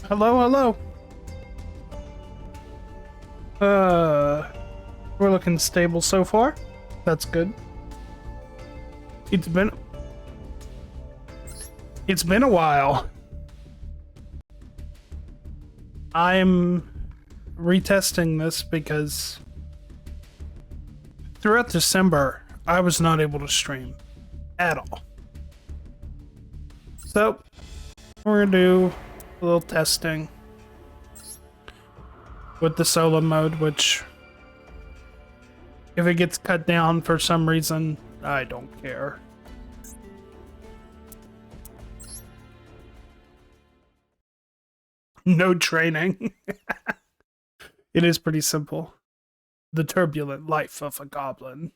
Hello, hello. We're looking stable so far. That's good. It's been a while. I'm retesting this because throughout December, I was not able to stream at all. So, we're gonna do a little testing with the solo mode, which if it gets cut down for some reason, I don't care. No training. It is pretty simple. The turbulent life of a goblin.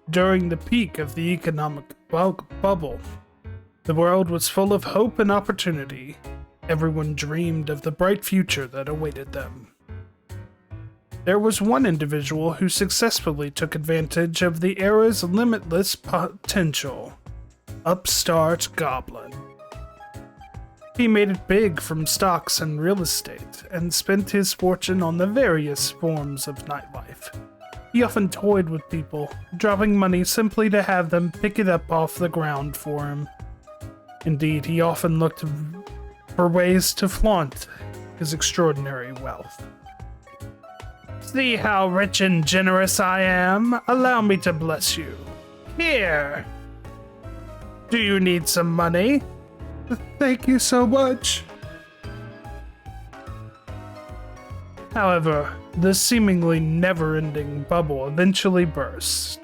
During the peak of the economic bubble, the world was full of hope and opportunity. Everyone dreamed of the bright future that awaited them. There was one individual who successfully took advantage of the era's limitless potential. Upstart Goblin. He made it big from stocks and real estate, and spent his fortune on the various forms of nightlife. He often toyed with people, dropping money simply to have them pick it up off the ground for him. Indeed, he often looked for ways to flaunt his extraordinary wealth. See how rich and generous I am? Allow me to bless you. Here! Do you need some money? Thank you so much. However, the seemingly never-ending bubble eventually burst.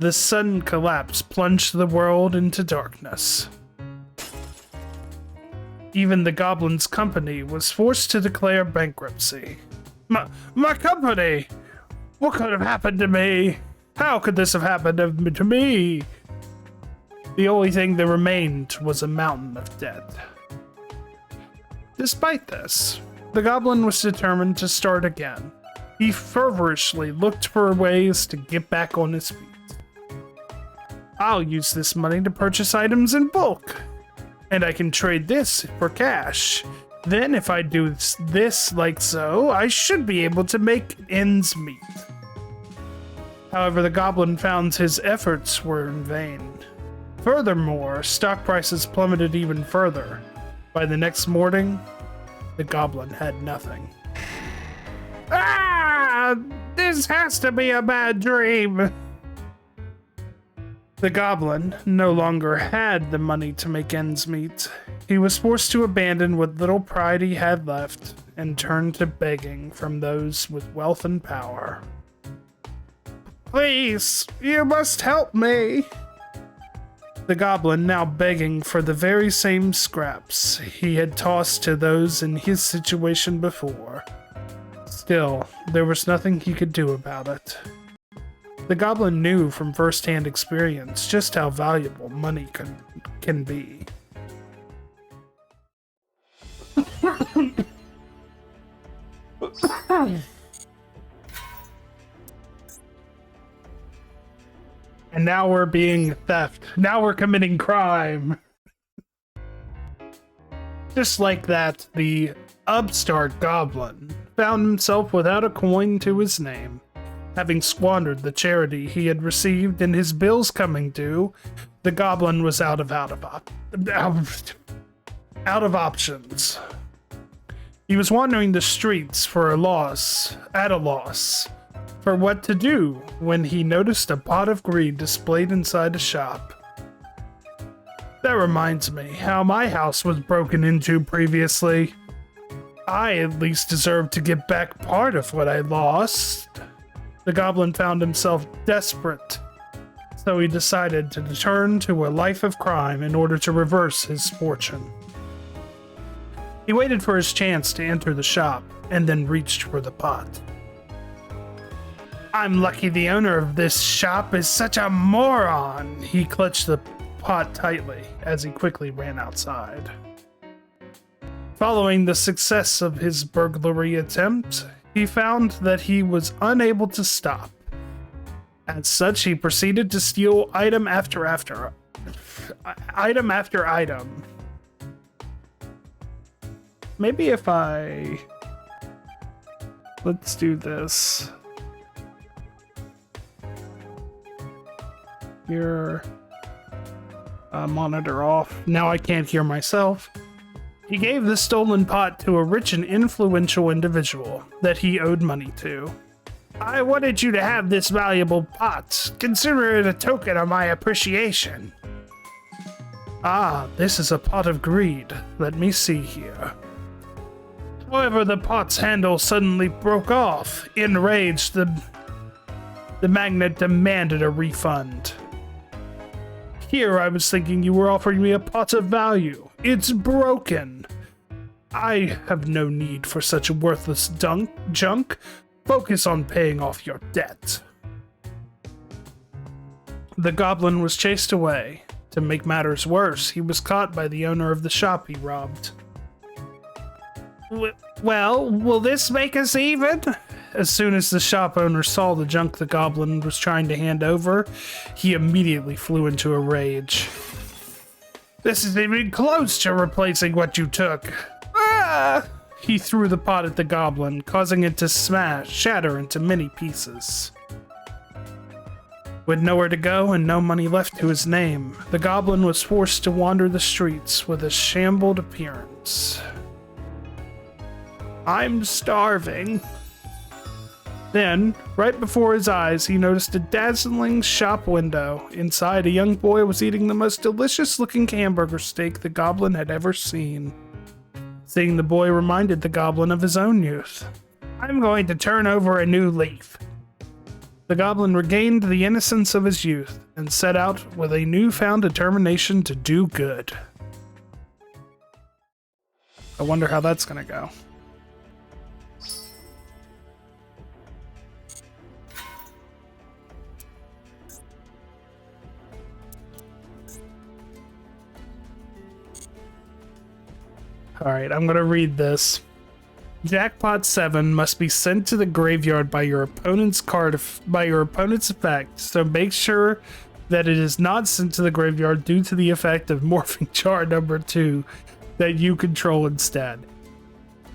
The sudden collapse plunged the world into darkness. Even the Goblin's company was forced to declare bankruptcy. My company! What could have happened to me? How could this have happened to me? The only thing that remained was a mountain of debt. Despite this, the Goblin was determined to start again. He feverishly looked for ways to get back on his feet. I'll use this money to purchase items in bulk, and I can trade this for cash. Then if I do this like so, I should be able to make ends meet. However, the Goblin found his efforts were in vain. Furthermore, stock prices plummeted even further. By the next morning, the Goblin had nothing. Ah! This has to be a bad dream! The Goblin no longer had the money to make ends meet. He was forced to abandon what little pride he had left and turn to begging from those with wealth and power. Please, you must help me! The Goblin now begging for the very same scraps he had tossed to those in his situation before. Still, there was nothing he could do about it. The Goblin knew from first-hand experience just how valuable money can be. And now we're being theft. Now we're committing crime. Just like that, the upstart Goblin found himself without a coin to his name. Having squandered the charity he had received and his bills coming due, the Goblin was out of options. He was wandering the streets at a loss for what to do when he noticed a pot of greed displayed inside a shop. That reminds me how my house was broken into previously. I at least deserve to get back part of what I lost. The Goblin found himself desperate, so he decided to return to a life of crime in order to reverse his fortune. He waited for his chance to enter the shop and then reached for the pot. I'm lucky the owner of this shop is such a moron. He clutched the pot tightly as he quickly ran outside. Following the success of his burglary attempt, he found that he was unable to stop. As such, he proceeded to steal item after item. maybe if I... Let's do this. Here. Monitor off. Now I can't hear myself. He gave the stolen pot to a rich and influential individual that he owed money to. I wanted you to have this valuable pot. Consider it a token of my appreciation. Ah, this is a pot of greed. Let me see here. However, the pot's handle suddenly broke off. Enraged, the magnate demanded a refund. Here, I was thinking you were offering me a pot of value. It's broken. I have no need for such worthless junk. Focus on paying off your debt. The goblin was chased away. To make matters worse, he was caught by the owner of the shop he robbed. Well, will this make us even? As soon as the shop owner saw the junk the goblin was trying to hand over, he immediately flew into a rage. This isn't even close to replacing what you took. Ah! He threw the pot at the goblin, causing it to shatter into many pieces. With nowhere to go and no money left to his name, the goblin was forced to wander the streets with a shambled appearance. I'm starving. Then, right before his eyes, he noticed a dazzling shop window. Inside, a young boy was eating the most delicious-looking hamburger steak the goblin had ever seen. Seeing the boy reminded the goblin of his own youth. I'm going to turn over a new leaf. The goblin regained the innocence of his youth and set out with a newfound determination to do good. I wonder how that's gonna go. Alright, I'm gonna read this. Jackpot 7 must be sent to the graveyard by your opponent's effect, so make sure that it is not sent to the graveyard due to the effect of Morphing Jar number 2 that you control instead.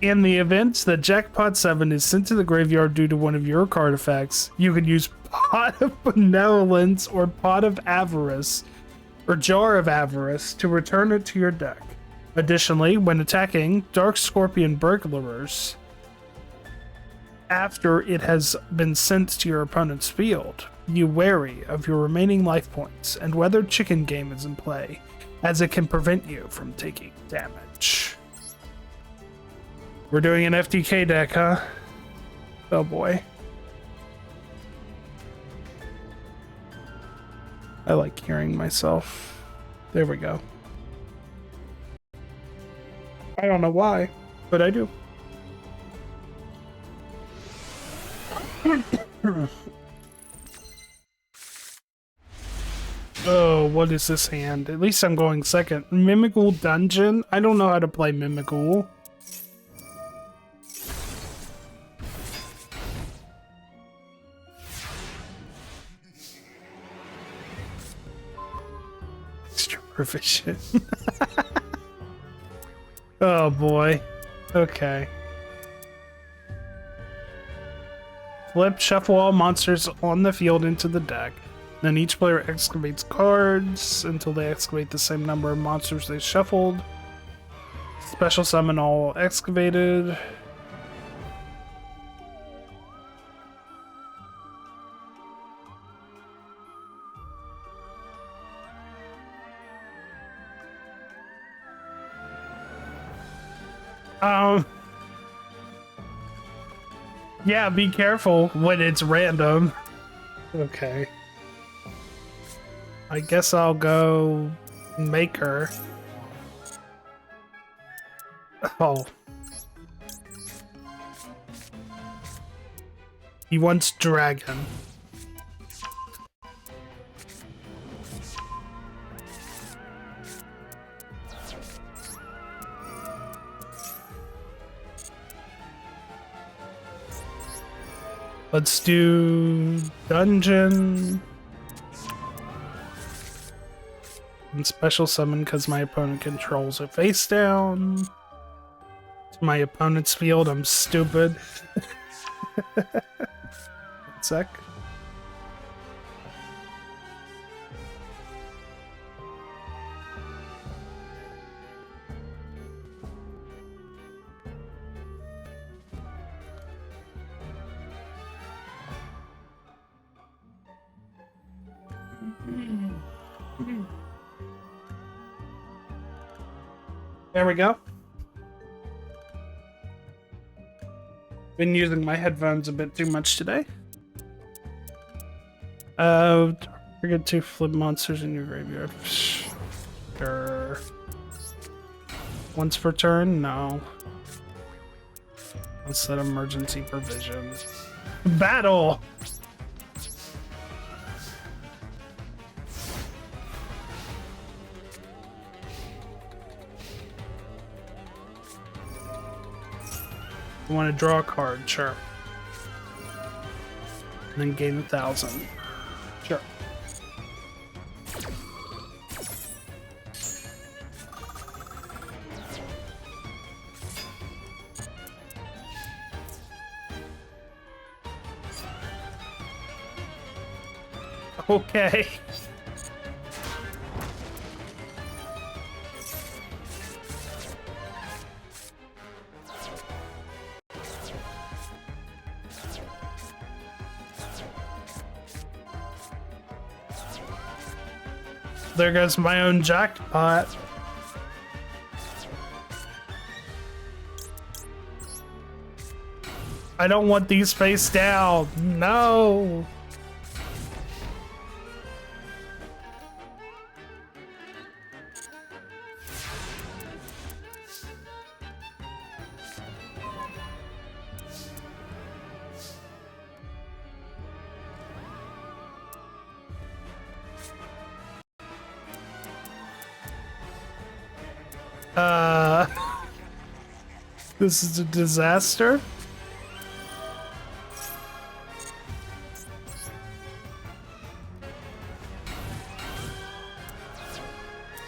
In the event that Jackpot 7 is sent to the graveyard due to one of your card effects, you can use Pot of Benevolence or Pot of Avarice or Jar of Avarice to return it to your deck. Additionally, when attacking Dark Scorpion Burglars, after it has been sent to your opponent's field, be wary of your remaining life points and whether Chicken Game is in play, as it can prevent you from taking damage. We're doing an FTK deck, huh? Oh boy. I like hearing myself. There we go. I don't know why, but I do. Oh, what is this hand? At least I'm going second. Mimical Dungeon? I don't know how to play Mimical. Extra proficient. Oh boy. Okay. Flip, shuffle all monsters on the field into the deck. Then each player excavates cards until they excavate the same number of monsters they shuffled. Special summon all excavated. Yeah, be careful when it's random. Okay. I guess I'll go Maker. Oh. He wants Dragon. Let's do Dungeon and Special Summon because my opponent controls it face down. my opponent's field. I'm stupid. 1 sec. There we go. Been using my headphones a bit too much today. Forget 2 flip monsters in your graveyard. Sure. Once per turn? No. Let's set emergency provision. Battle! You want to draw a card? Sure. And then gain 1,000. Sure. Okay. There goes my own jackpot. I don't want these face down. No. This is a disaster.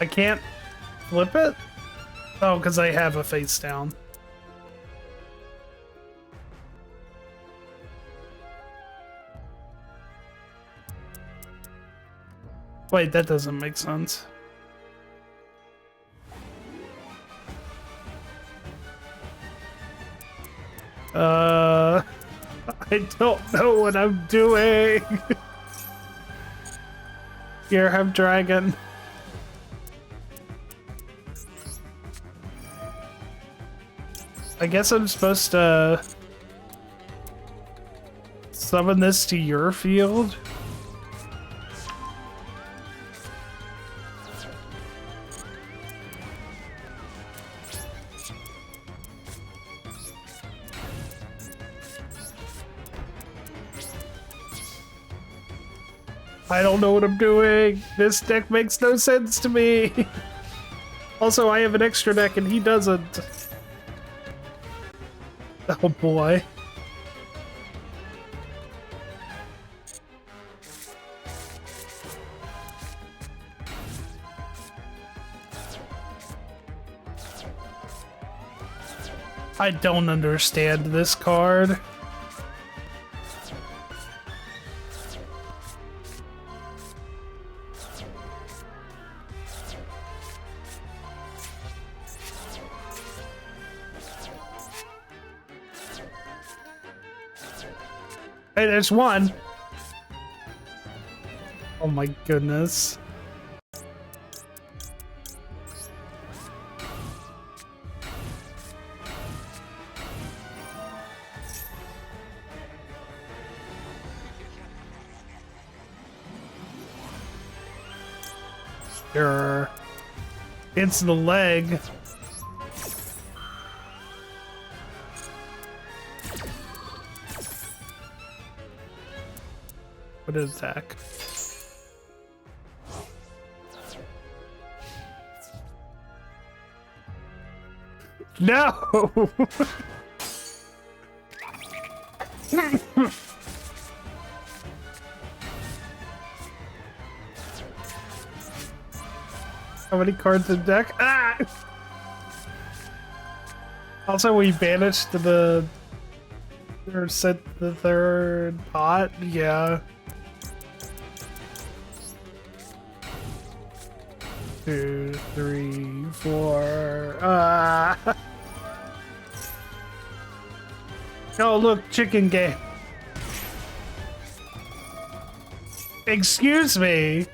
I can't flip it? Oh, because I have a face down. Wait, that doesn't make sense. I don't know what I'm doing. Here, have dragon. I guess I'm supposed to summon this to your field. I don't know what I'm doing. This deck makes no sense to me. Also, I have an extra deck and he doesn't. Oh boy. I don't understand this card. Hey, there's one. Oh my goodness. Sure. It's the leg. What is attack? No! How many cards in deck? Ah! Also, we banished the or set the third pot. Yeah. 2, 3, 4. Oh, look, chicken game. Excuse me.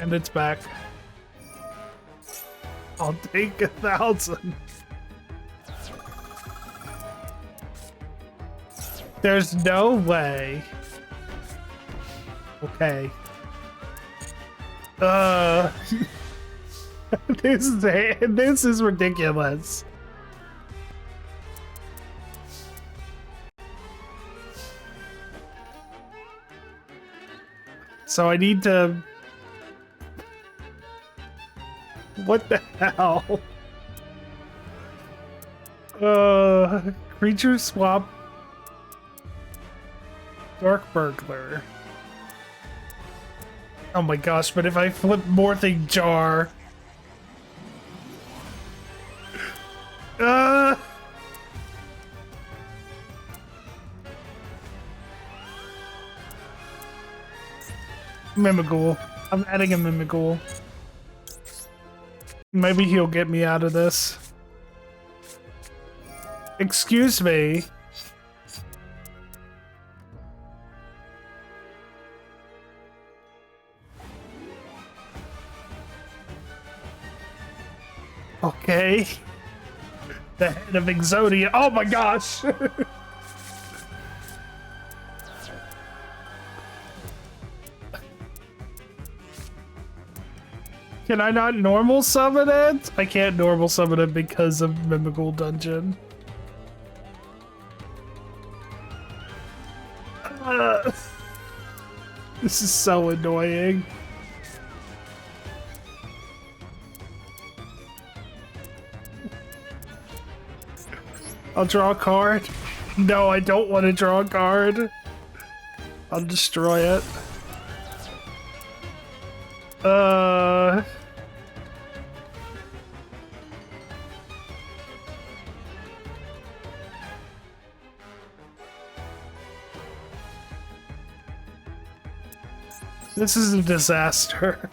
And it's back. I'll take 1,000. There's no way. Okay. This is ridiculous. So I need to. What the hell? Creature swap. Dark Burglar. Oh my gosh, but if I flip Morphing Jar. Mimigool. I'm adding a Mimigool. Maybe he'll get me out of this. Excuse me. Okay. The head of Exodia. Oh my gosh. Can I not normal summon it? I can't normal summon it because of Mimigool Dungeon. This is so annoying. I'll draw a card. No, I don't want to draw a card. I'll destroy it. This is a disaster.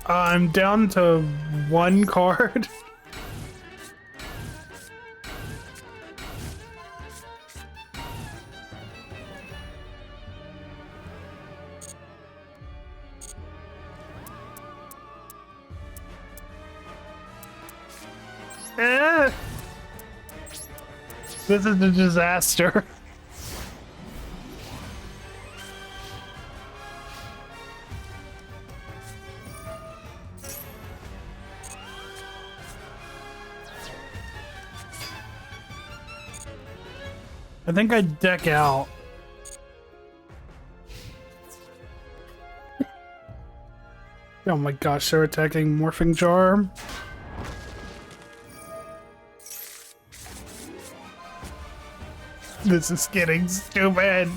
I'm down to 1 card. This is a disaster. I think I deck out. Oh my gosh, they're attacking Morphing Jar. This is getting stupid.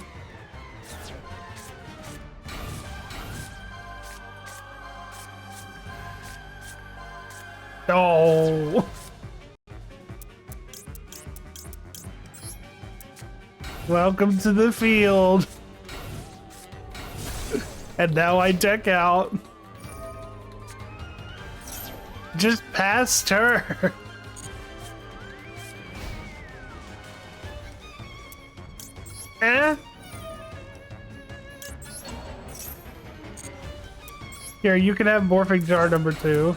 Oh. Welcome to the field. And now I deck out. Just past her. Here, you can have Morphing Jar number 2.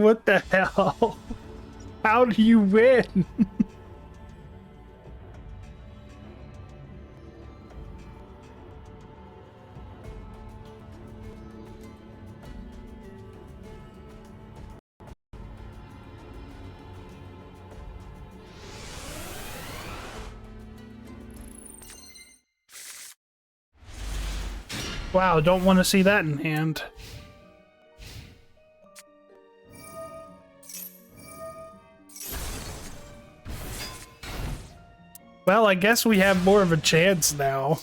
What the hell? How do you win? Wow, don't want to see that in hand. Well, I guess we have more of a chance now.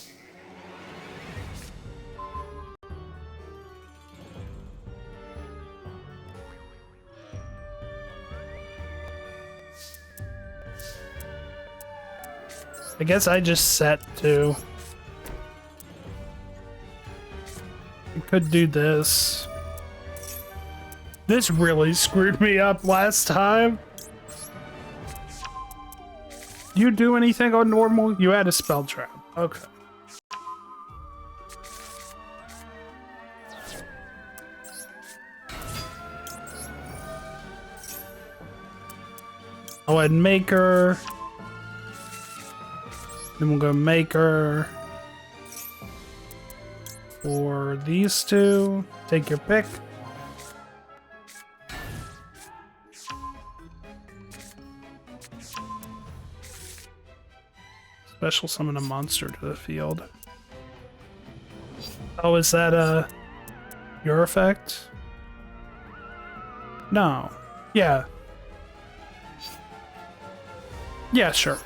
I guess I just set too. I could do this. This really screwed me up last time. You do anything on normal? You had a spell trap. Okay. I'll go ahead and make her. Then we'll go maker. For these two, take your pick. Special summon a monster to the field. Oh, is that your effect? No. Yeah. Yeah, sure.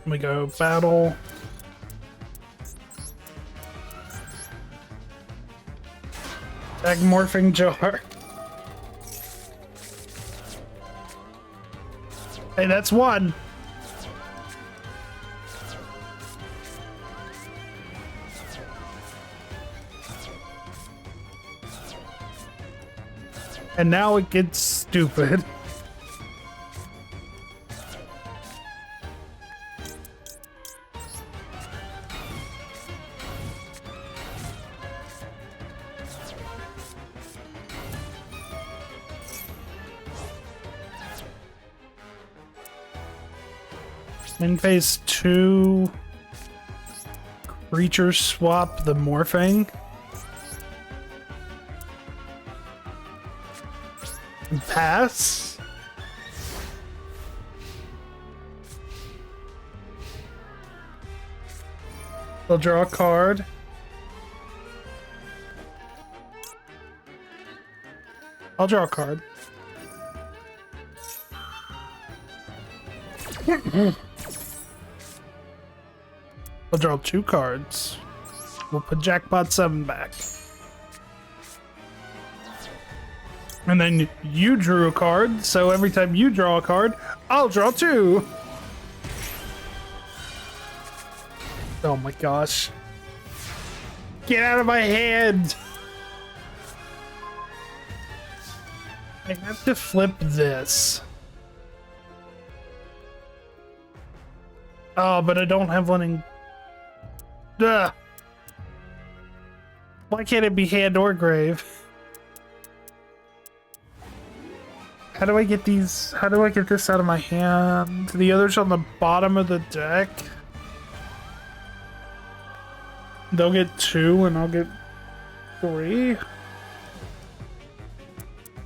We go battle. Egg morphing jar. Hey, that's one. And now it gets stupid. In phase 2, creatures swap the morphing. And pass. They'll draw a card. I'll draw a card. I'll draw 2 cards. We'll put Jackpot 7 back. And then you drew a card, so every time you draw a card, I'll draw 2. Oh my gosh. Get out of my hand! I have to flip this. Oh, but I don't have one in... Ugh. Why can't it be hand or grave? How do I get these? How do I get this out of my hand? The other's on the bottom of the deck. They'll get 2 and I'll get 3.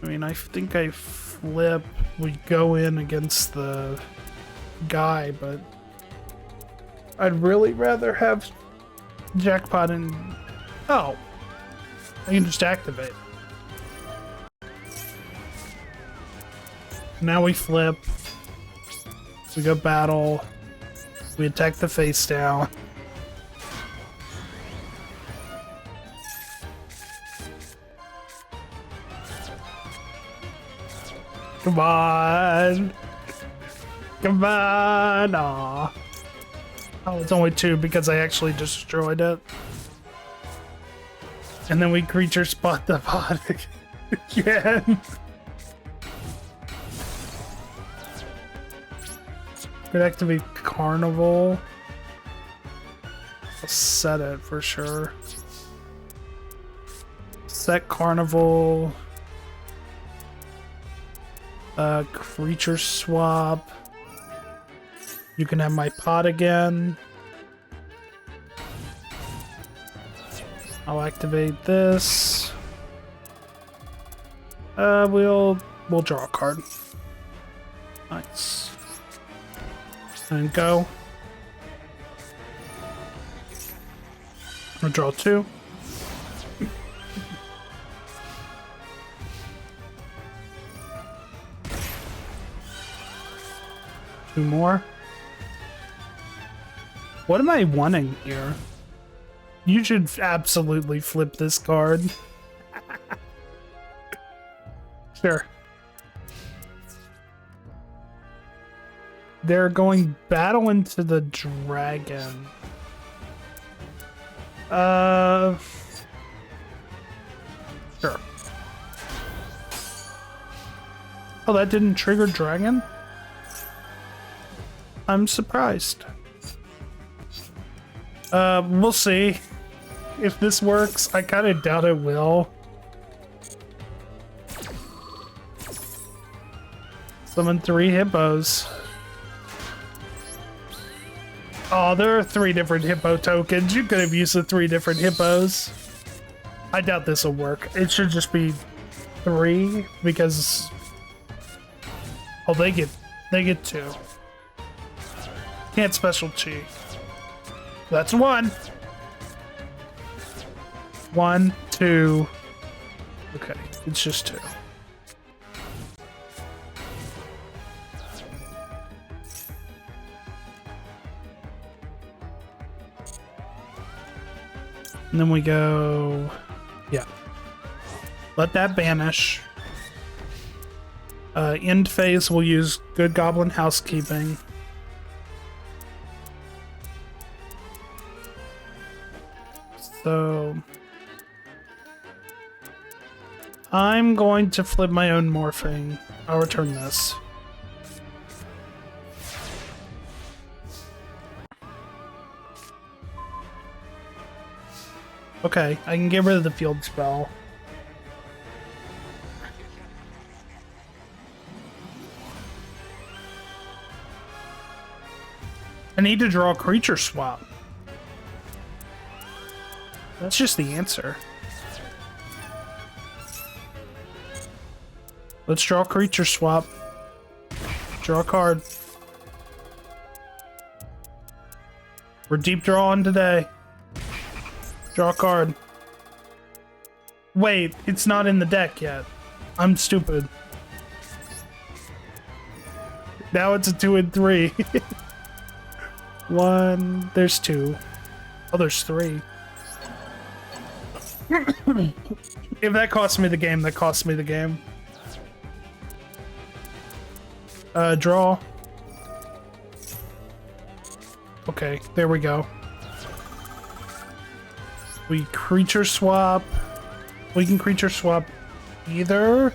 I mean, I think I flip. We go in against the guy, but I'd really rather have Jackpot and... Oh! I can just activate. Now we flip. We go battle. We attack the face down. Come on! Come on! Aw. Oh, it's only 2 because I actually destroyed it. And then we creature spot the pot again. Could activate Carnival. I'll set it for sure. Set Carnival. Creature swap. You can have my pot again. I'll activate this. We'll draw a card. Nice. And go. I'll draw 2. Two more. What am I wanting here? You should absolutely flip this card. Sure. They're going battle into the dragon. Sure. Oh, that didn't trigger dragon? I'm surprised. We'll see if this works. I kind of doubt it will. Summon 3 hippos. Oh, there are 3 different hippo tokens. You could have used the 3 different hippos. I doubt this will work. It should just be 3 because... Oh, they get 2. Can't special chi. That's 1. 1, 2. Okay, it's just 2. And then we go... Yeah. Let that banish. End phase, we'll use Good Goblin Housekeeping. So... I'm going to flip my own morphing. I'll return this. Okay, I can get rid of the field spell. I need to draw a creature swap. That's just the answer. Let's draw a creature swap. Draw a card. We're deep drawing today. Draw a card. Wait, it's not in the deck yet. I'm stupid. Now it's a 2 and 3. 1. There's 2. Oh, there's 3. If that costs me the game, that costs me the game. Draw. Okay, there we go. We creature swap. We can creature swap either.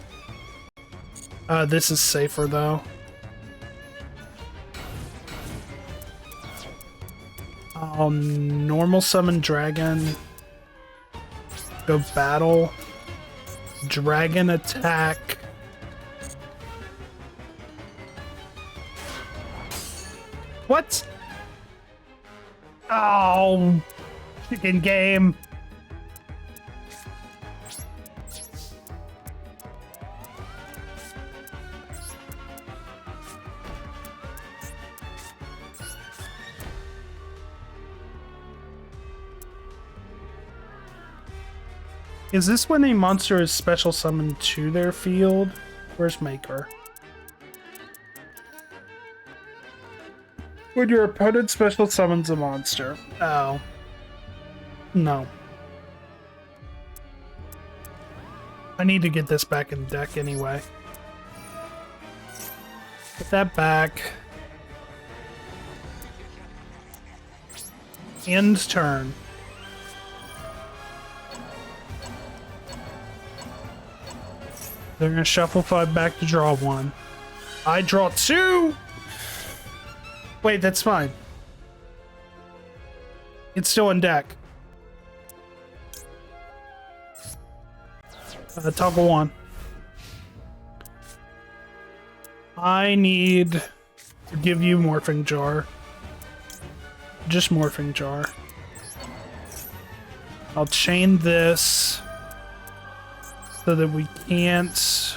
This is safer though. Normal summon dragon. Go battle. Dragon attack. What? Oh, chicken game. Is this when a monster is special summoned to their field? Where's Maker? When your opponent special summons a monster. Oh. No. I need to get this back in the deck anyway. Put that back. End turn. They're gonna shuffle 5 back to draw 1. I draw 2! Wait, that's fine. It's still in deck. Toggle one. I need to give you Morphing Jar. Just Morphing Jar. I'll chain this so that we can't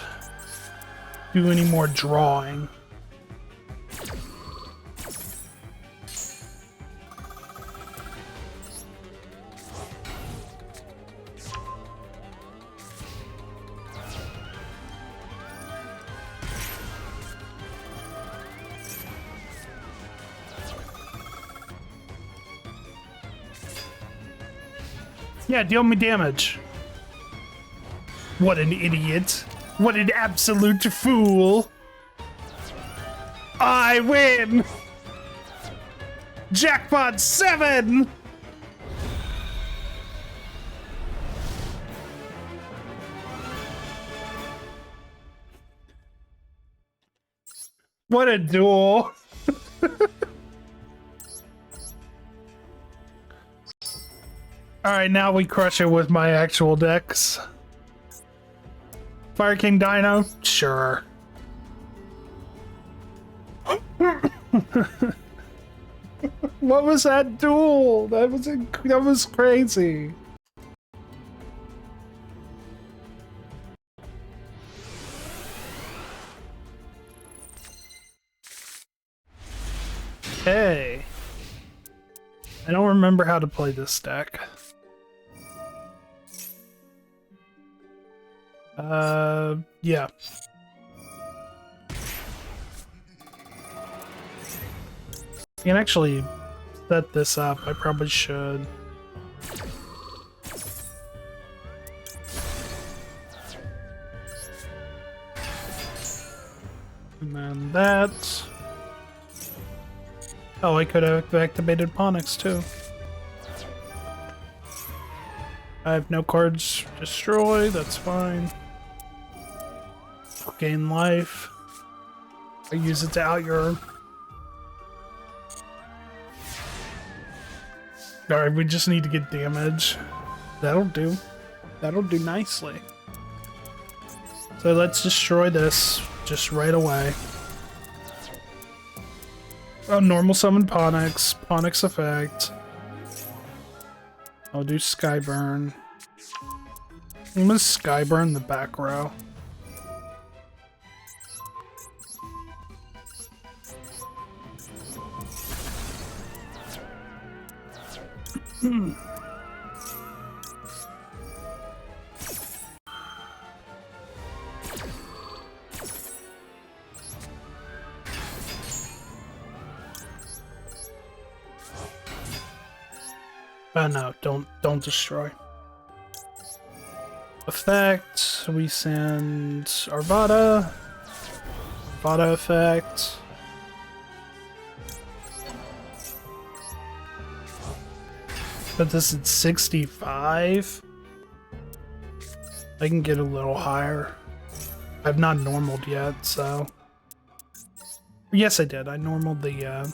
do any more drawing. Yeah, deal me damage. What an idiot. What an absolute fool. I win! Jackpot 7! What a duel. Alright, now we crush it with my actual decks. Fire King Dino? Sure. What was that duel? That was crazy. Okay. I don't remember how to play this deck. Yeah. You can actually set this up. I probably should. And then that. Oh, I could have activated Ponix too. I have no cards destroy, that's fine. Gain life. I use it to out your. Alright, we just need to get damage. That'll do. That'll do nicely. So let's destroy this just right away. Oh, normal summon Ponix. Ponix effect. I'll do Skyburn. I'm gonna Skyburn the back row. No, don't destroy. Effect, we send Arvada. Arvada effect. But this is 65. I can get a little higher. I've not normaled yet, so. Yes, I did. I normaled the,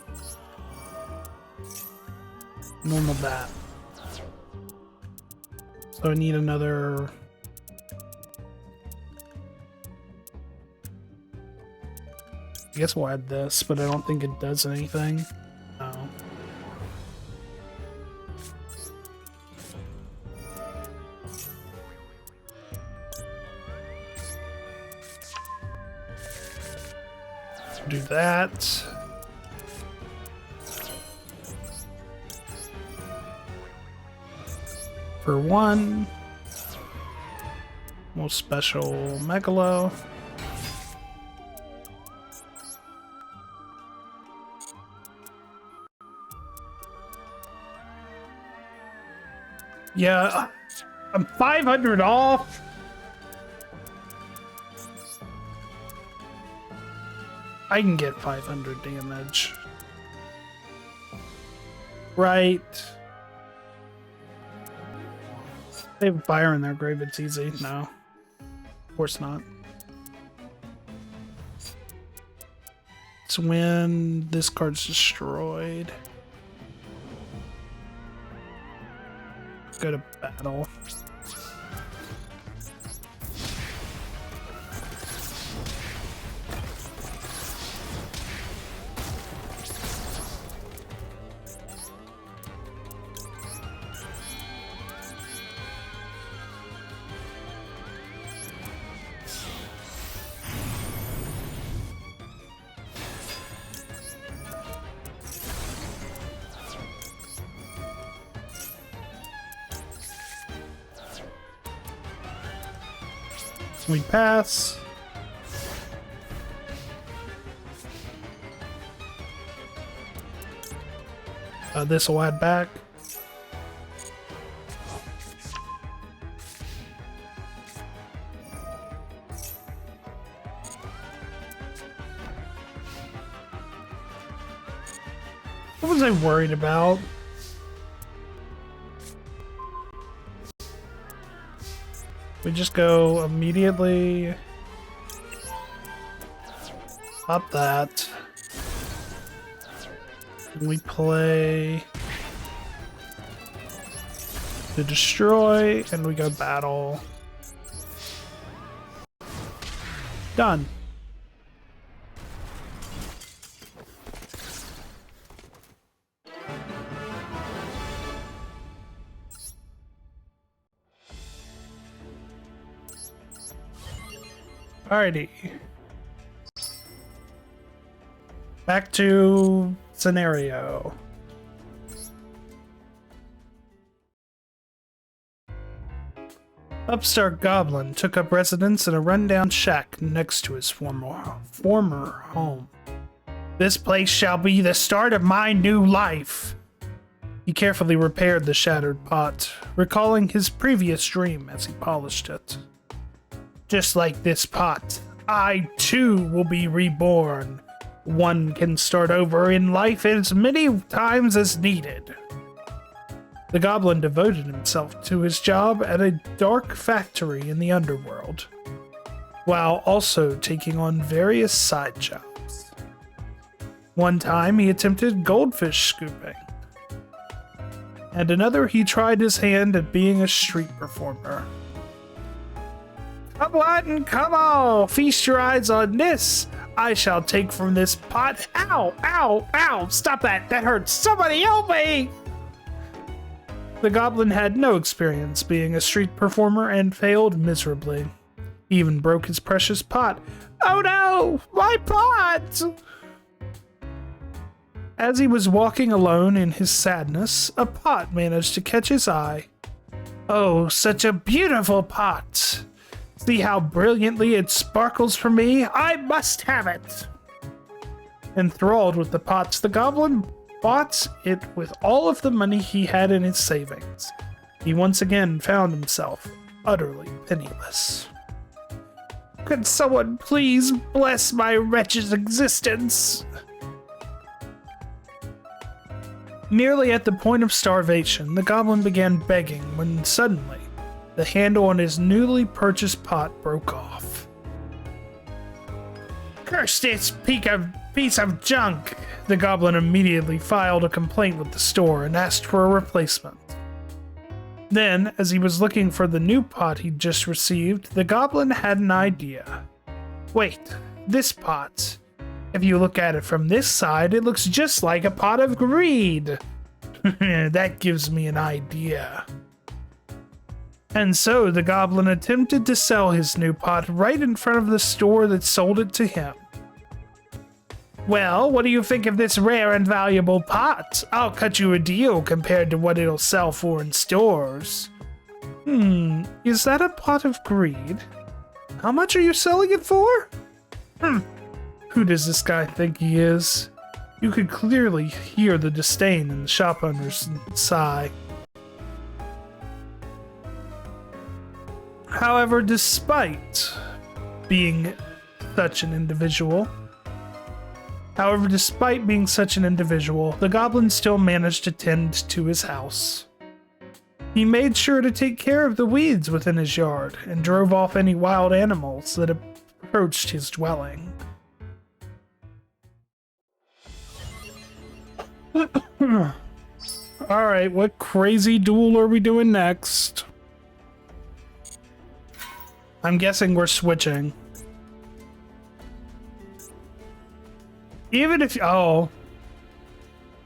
normaled that. So I need another. I guess we'll add this, but I don't think it does anything. No. Do that. For one, most special Megalo. Yeah, I'm 500 off. I can get 500 damage. Right. They have fire in their grave, it's easy. No. Of course not. It's when this card's destroyed. Go to battle. We pass. This will add back. What was I worried about? We just go immediately. Pop that. We play to destroy, and we go battle. Done. Alrighty. Back to scenario. Upstart Goblin took up residence in a rundown shack next to his former home. This place shall be the start of my new life. He carefully repaired the shattered pot, recalling his previous dream as he polished it. Just like this pot, I too will be reborn. One can start over in life as many times as needed. The goblin devoted himself to his job at a dark factory in the underworld, while also taking on various side jobs. One time he attempted goldfish scooping, and another he tried his hand at being a street performer. Come on, feast your eyes on this. I shall take from this pot. Ow, ow, ow, stop that, that hurts. Somebody help me! The goblin had no experience being a street performer and failed miserably. He even broke his precious pot. Oh no, my pot! As he was walking alone in his sadness, a pot managed to catch his eye. Oh, such a beautiful pot! See how brilliantly it sparkles for me? I must have it! Enthralled with the pots, the goblin bought it with all of the money he had in his savings. He once again found himself utterly penniless. Could someone please bless my wretched existence? Nearly at the point of starvation, the goblin began begging when suddenly the handle on his newly purchased pot broke off. Curse this piece of junk! The goblin immediately filed a complaint with the store and asked for a replacement. Then, as he was looking for the new pot he'd just received, the goblin had an idea. Wait, this pot. If you look at it from this side, it looks just like a pot of greed. That gives me an idea. And so the goblin attempted to sell his new pot right in front of the store that sold it to him. Well, what do you think of this rare and valuable pot? I'll cut you a deal compared to what it'll sell for in stores. Is that a pot of greed? How much are you selling it for? Who does this guy think he is? You could clearly hear the disdain in the shop owner's sigh. However, despite being such an individual, the goblin still managed to tend to his house. He made sure to take care of the weeds within his yard and drove off any wild animals that approached his dwelling. Alright, what crazy duel are we doing next? I'm guessing we're switching. Even if... Oh,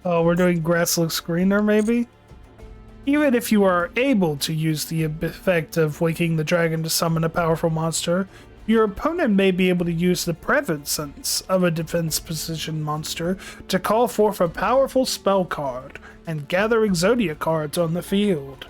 we're doing grass looks greener, maybe? Even if you are able to use the effect of waking the dragon to summon a powerful monster, your opponent may be able to use the presence of a defense position monster to call forth a powerful spell card and gather Exodia cards on the field.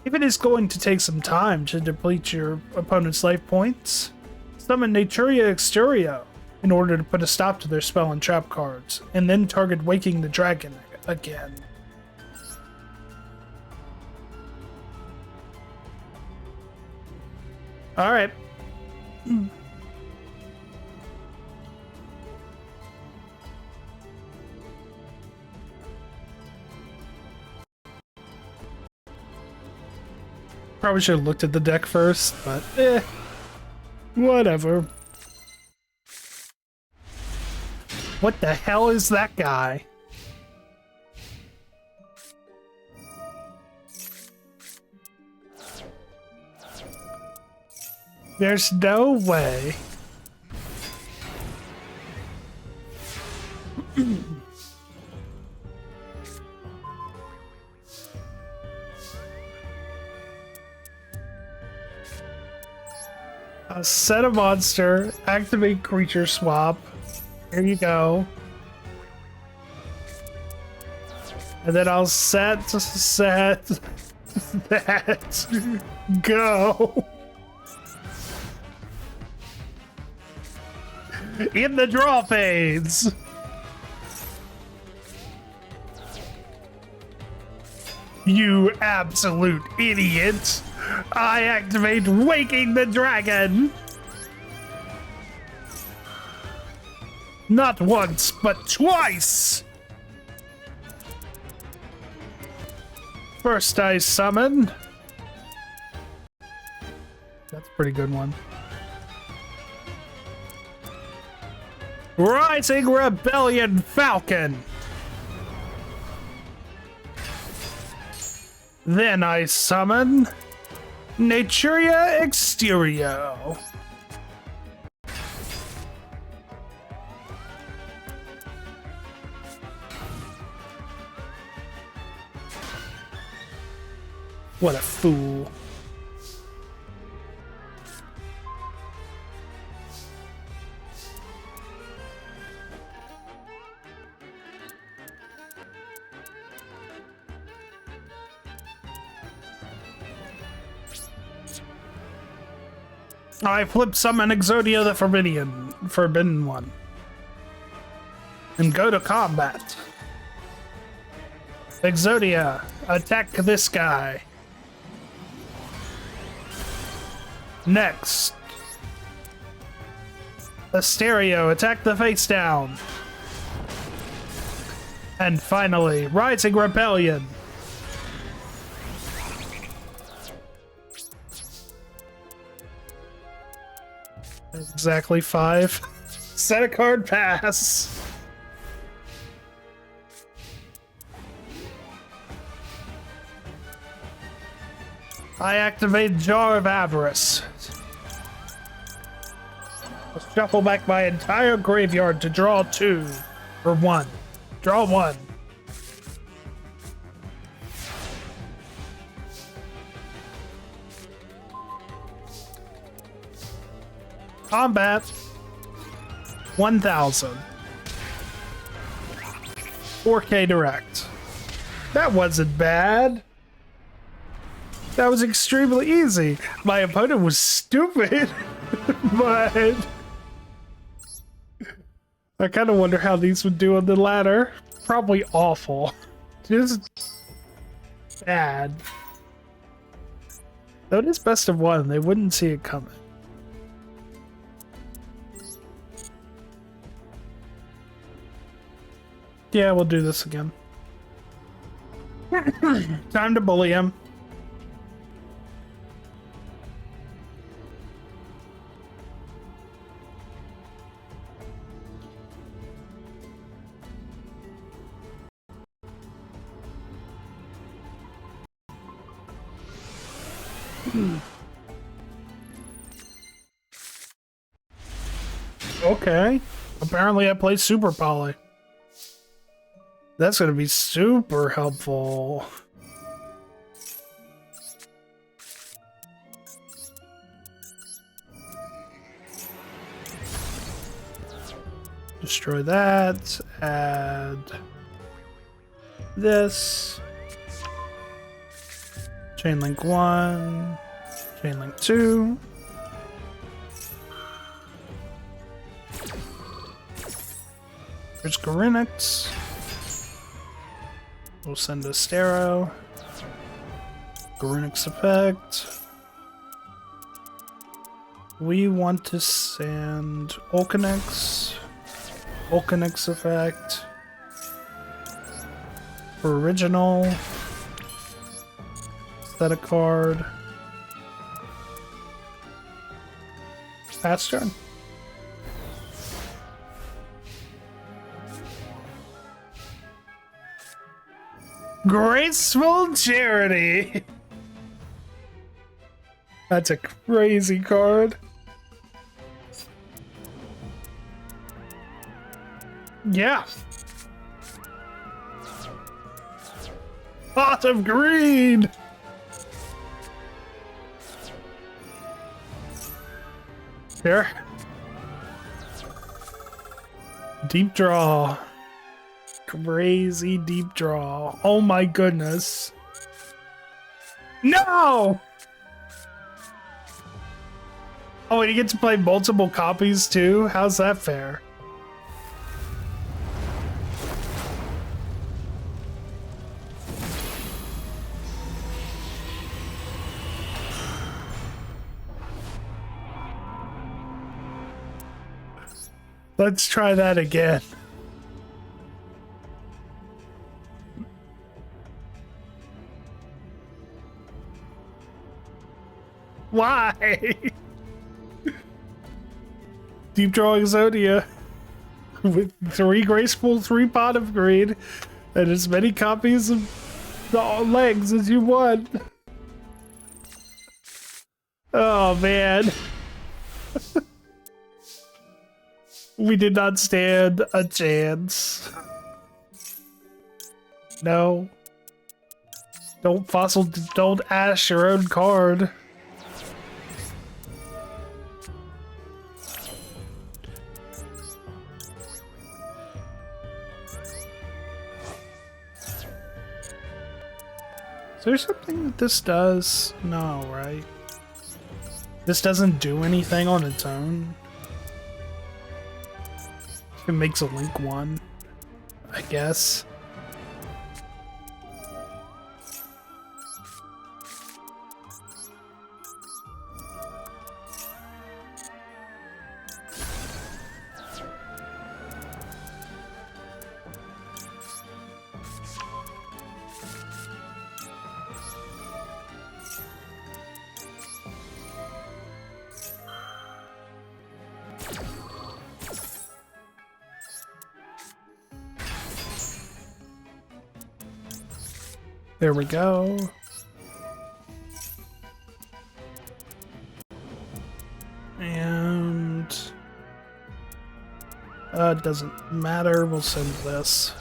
If it is going to take some time to deplete your opponent's life points, summon Naturia Exterio in order to put a stop to their spell and trap cards, and then target Waking the Dragon again. Alright. Probably should have looked at the deck first, but whatever. What the hell is that guy? There's no way. Set a monster, activate creature swap. Here you go. And then I'll set that. Go. In the draw phase. You absolute idiot. I activate Waking the Dragon. Not once, but twice. First I summon. That's a pretty good one. Rising Rebellion Falcon. Then I summon Naturia Exterio. What a fool. I flip summon Exodia the Forbidden One. And go to combat. Exodia, attack this guy. Next. Asterio, attack the face down. And finally, Rising Rebellion. Exactly 5. Set a card pass. I activate Jar of Avarice. I'll shuffle back my entire graveyard to draw 2. Or 1. Draw 1. Combat 1000. 4K direct. That wasn't bad. That was extremely easy. My opponent was stupid, but I kind of wonder how these would do on the ladder. Probably awful. Just bad. Though it is best of 1, they wouldn't see it coming. Yeah, we'll do this again. Time to bully him. Okay. Apparently I play Super Poly. That's going to be super helpful. Destroy that. Add this. Chain link 1. Chain link 2. There's Gorinix. We'll send a Stero. Gorinix effect. We want to send Ulcanix. Ulcanix effect. For original. Set a card. Pass turn. Graceful Charity. That's a crazy card. Yeah. Pot of Greed. There. Deep draw. Crazy deep draw. Oh my goodness. No! Oh, and you get to play multiple copies too? How's that fair? Let's try that again. Why? Deep draw Exodia with 3 graceful, 3 pot of greed, and as many copies of legs as you want. Oh man. We did not stand a chance. No. Don't ash your own card. Is there something that this does? No, right? This doesn't do anything on its own. It makes a link 1, I guess. There we go. And it doesn't matter, we'll send this.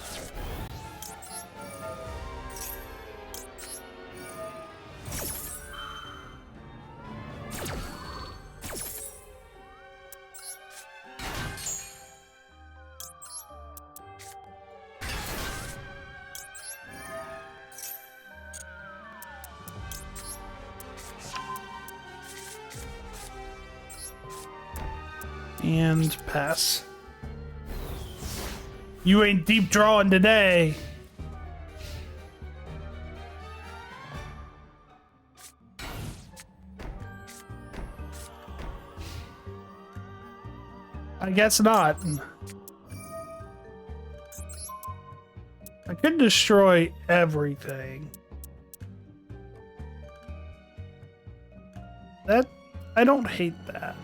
And pass. You ain't deep drawing today. I guess not. I could destroy everything. I don't hate that.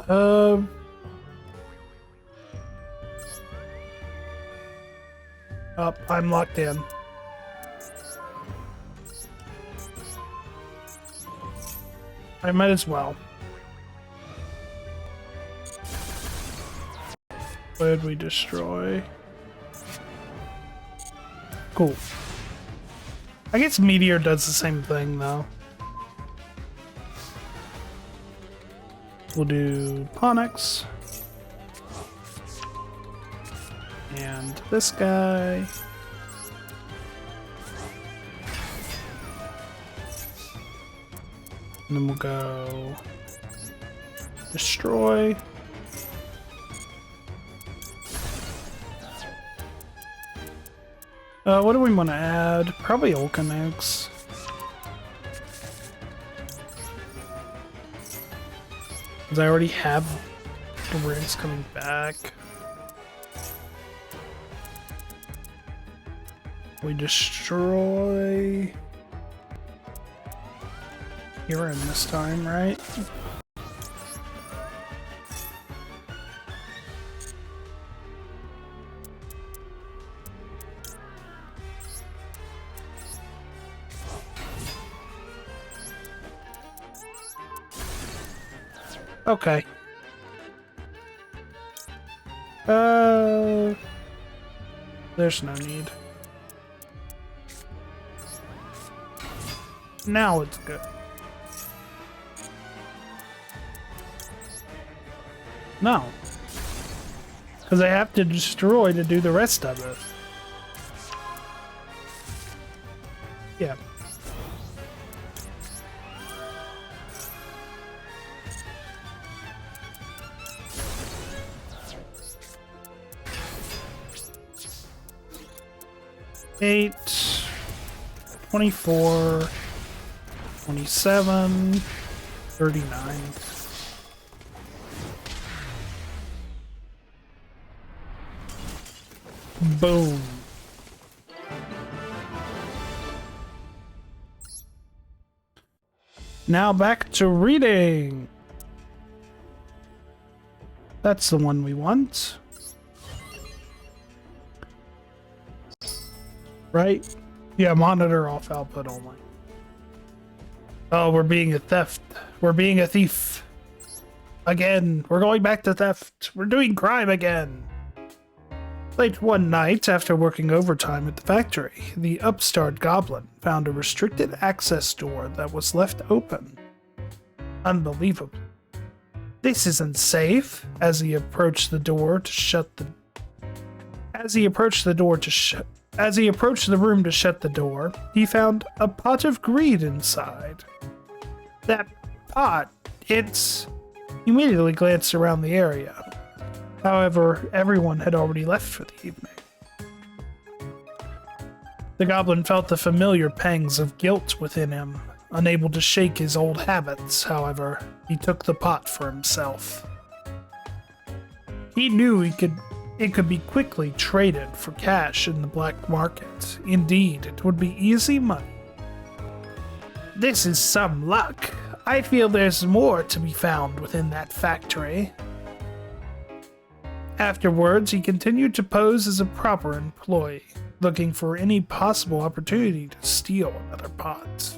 Oh, I'm locked in. I might as well. What did we destroy? Cool. I guess Meteor does the same thing, though. We'll do Ponix. And this guy. And then we'll go destroy. What do we want to add? Probably Olkin eggs. Because I already have the rigs coming back. We destroy here in this time, right? Okay. There's no need. Now it's good. No. Because I have to destroy to do the rest of it. Yeah. Eight, 24, 27, 39. Boom. Now back to reading. That's the one we want. Right? Yeah, monitor off output only. Oh, we're being a theft. We're being a thief. Again. We're going back to theft. We're doing crime again. Late one night, after working overtime at the factory, the upstart Goblin found a restricted access door that was left open. Unbelievable. This isn't safe. As he approached the room to shut the door, he found a pot of greed inside. That pot, He immediately glanced around the area. However, everyone had already left for the evening. The Goblin felt the familiar pangs of guilt within him. Unable to shake his old habits, however, he took the pot for himself. He knew it could be quickly traded for cash in the black market. Indeed, it would be easy money. This is some luck. I feel there's more to be found within that factory. Afterwards, he continued to pose as a proper employee, looking for any possible opportunity to steal another pot.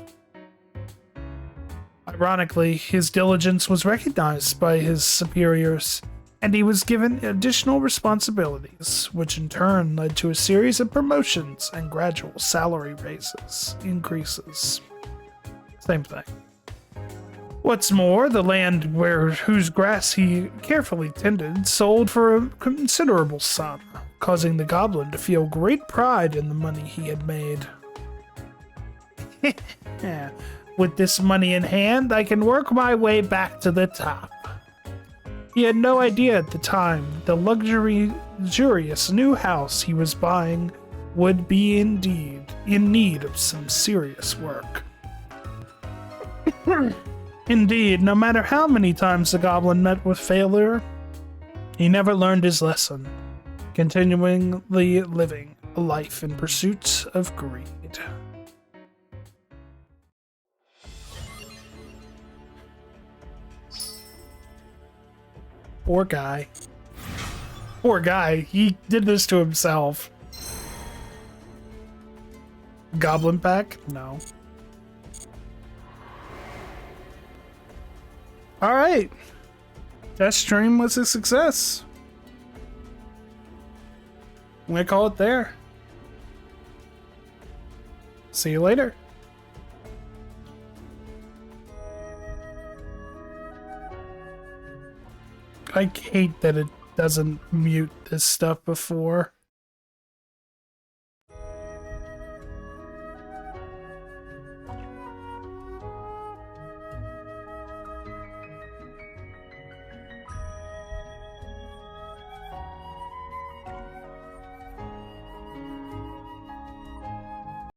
Ironically, his diligence was recognized by his superiors, and he was given additional responsibilities, which in turn led to a series of promotions and gradual salary increases. Same thing. What's more, the land whose grass he carefully tended sold for a considerable sum, causing the Goblin to feel great pride in the money he had made. With this money in hand, I can work my way back to the top. He had no idea at the time the luxurious new house he was buying would be in need of some serious work. Indeed, no matter how many times the Goblin met with failure, he never learned his lesson, continually living a life in pursuit of greed. Poor guy. Poor guy. He did this to himself. Goblin pack? No. Alright. That stream was a success. I'm gonna call it there. See you later. I hate that it doesn't mute this stuff before.